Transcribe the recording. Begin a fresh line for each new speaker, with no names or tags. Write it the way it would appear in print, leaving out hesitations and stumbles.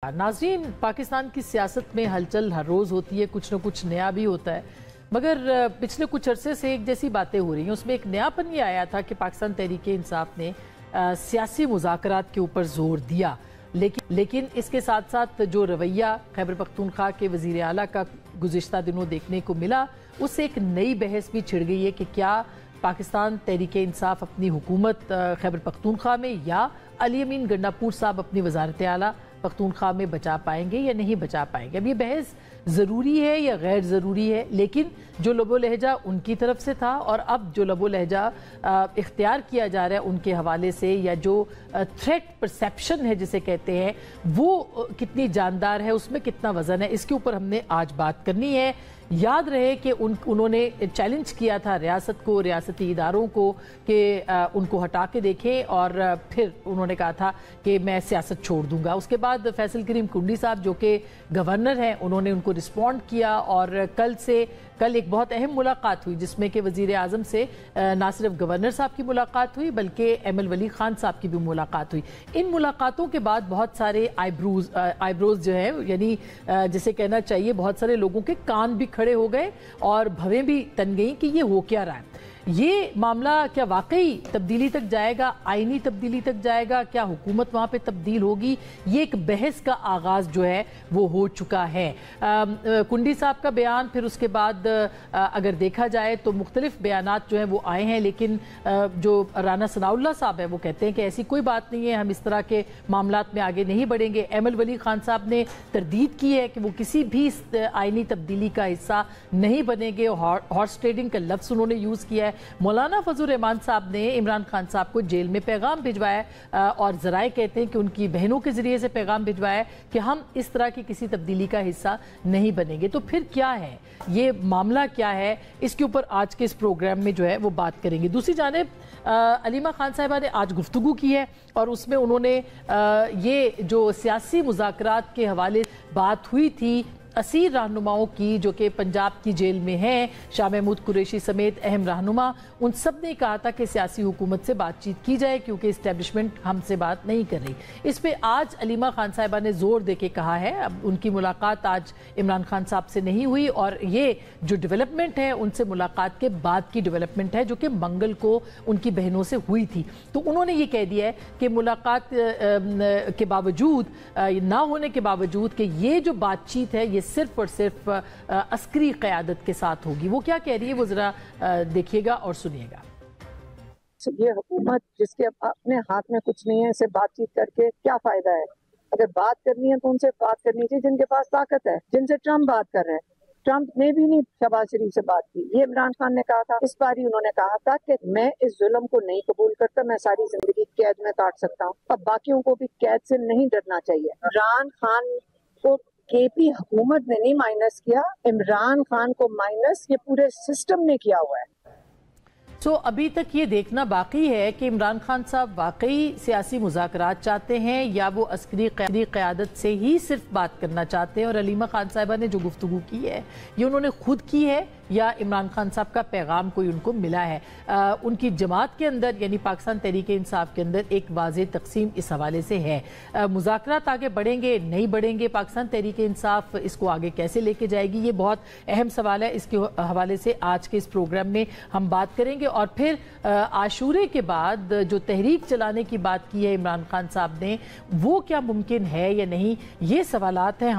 नाज़रीन, पाकिस्तान की सियासत में हलचल हर रोज़ होती है, कुछ न कुछ नया भी होता है। मगर पिछले कुछ अरसे से एक जैसी बातें हो रही हैं, उसमें एक नयापन ये आया था कि पाकिस्तान तहरीक इंसाफ ने सियासी मुज़ाकरात के ऊपर जोर दिया, लेकिन इसके साथ साथ जो रवैया खैबर पख्तूनख्वा के वज़ीर आला का गुज़िश्ता दिनों देखने को मिला, उससे एक नई बहस भी छिड़ गई है कि क्या पाकिस्तान तहरीक इंसाफ अपनी हुकूमत खैबर पख्तूनख्वा में या अली अमीन गंडापुर साहब अपनी वज़ारत आला पख्तूनख्वा में बचा पाएंगे या नहीं बचा पाएंगे। अब ये बहस ज़रूरी है या गैर ज़रूरी है, लेकिन जो लबो लहजा उनकी तरफ से था और अब जो लबो लहजा इख्तियार किया जा रहा है उनके हवाले से, या जो थ्रेट परसेप्शन है जिसे कहते हैं, वो कितनी जानदार है, उसमें कितना वज़न है, इसके ऊपर हमने आज बात करनी है। याद रहे कि उन्होंने चैलेंज किया था रियासत को, रियासती इदारों को कि उनको हटा के देखें, और फिर उन्होंने कहा था कि मैं सियासत छोड़ दूंगा। उसके बाद फैसल करीम कुंडी साहब जो कि गवर्नर हैं, उन्होंने उनको रिस्पॉन्ड किया और कल एक बहुत अहम मुलाकात हुई जिसमें कि वज़ीर आज़म से ना सिर्फ गवर्नर साहब की मुलाकात हुई बल्कि एमएल वली खान साहब की भी मुलाकात हुई। इन मुलाकातों के बाद बहुत सारे आईब्रोज जो है, यानी जिसे कहना चाहिए, बहुत सारे लोगों के कान भी खड़े हो गए और भवें भी तन गई कि ये हो क्या रहा है। ये मामला क्या वाकई तब्दीली तक जाएगा, आईनी तब्दीली तक जाएगा, क्या हुकूमत वहाँ पे तब्दील होगी? ये एक बहस का आगाज़ जो है वो हो चुका है। कुंडी साहब का बयान, फिर उसके बाद अगर देखा जाए तो मुख्तलिफ बयानात जो हैं वो आए हैं, लेकिन जो राना सनाउल्लाह साहब है वो कहते हैं कि ऐसी कोई बात नहीं है, हम इस तरह के मामलात में आगे नहीं बढ़ेंगे। एमएल वली खान साहब ने तरदीद की है कि वो किसी भी आईनी तब्दीली का हिस्सा नहीं बनेंगे। हॉर्स ट्रेडिंग का लफ्ज़ उन्होंने यूज़ किया है। मौलाना फजल रहमान साहब ने इमरान खान साहब को जेल में पैगाम भिजवाया और ज़राए कहते हैं कि उनकी बहनों के जरिए से पैगाम भिजवाया कि हम इस तरह की किसी तब्दीली का हिस्सा नहीं बनेंगे। तो फिर क्या है ये मामला, क्या है, इसके ऊपर आज के इस प्रोग्राम में जो है वो बात करेंगे। दूसरी जानिब अलीमा खान साहिबा ने आज गुफ्तगू की है और उसमें उन्होंने ये जो सियासी मुज़ाकरात के हवाले बात हुई थी असीर रहनुमाओं की जो कि पंजाब की जेल में हैं, शाह महमूद कुरैशी समेत अहम रहनुमा, उन सब ने कहा था कि सियासी हुकूमत से बातचीत की जाए क्योंकि इस्टेब्लिशमेंट हमसे बात नहीं कर रही। इस पे आज अलीमा खान साहिबा ने जोर देके कहा है, अब उनकी मुलाकात आज इमरान खान साहब से नहीं हुई और ये जो डेवलपमेंट है उनसे मुलाकात के बाद की डेवलपमेंट है जो कि मंगल को उनकी बहनों से हुई थी। तो उन्होंने ये कह दिया है कि मुलाकात के बावजूद, ना होने के बावजूद, कि ये जो बातचीत है ये सिर्फ और सिर्फ अस्करी क़यादत के साथ होगी। वो क्या कह रही है वो जरा देखिएगा और सुनिएगा।
ये हुकूमत जिसके अपने हाथ में कुछ नहीं है, इससे बातचीत करके क्या फायदा है? अगर बात करनी है तो उनसे बात करनी चाहिए जिनके पास ताकत है, जिनसे ट्रम्प बात कर रहे हैं। ट्रम्प ने भी नहीं शहबाज शरीफ से बात की। ये इमरान खान ने कहा था, इस बार ही उन्होंने कहा था कि मैं इस जुल्म को नहीं कबूल करता, मैं सारी जिंदगी कैद में काट सकता हूँ। अब बाकियों को भी कैद से नहीं डरना चाहिए। इमरान खान को केपी हुकूमत ने नहीं माइनस किया, इमरान खान को माइनस ये पूरे सिस्टम ने किया हुआ है।
तो अभी तक ये देखना बाकी है कि इमरान खान साहब वाकई सियासी मुज़ाकरात चाहते हैं या वो अस्करी क़यादत से ही सिर्फ बात करना चाहते हैं। और अलीमा खान साहिबा ने जो गुफ्तगू की है ये उन्होंने खुद की है या इमरान खान साहब का पैगाम कोई उनको मिला है? उनकी जमात के अंदर यानी पाकिस्तान तहरीक इंसाफ के अंदर एक वाज़ेह तकसीम इस हवाले से है। मुज़ाकरात आगे बढ़ेंगे नहीं बढ़ेंगे, पाकिस्तान तहरीक इंसाफ इसको आगे कैसे लेके जाएगी, ये बहुत अहम सवाल है। इसके हवाले से आज के इस प्रोग्राम में हम बात करेंगे। और फिर आशूरे के बाद जो तहरीक चलाने की बात की है इमरान खान साहब ने, वो क्या मुमकिन है या नहीं, ये सवालात हैं।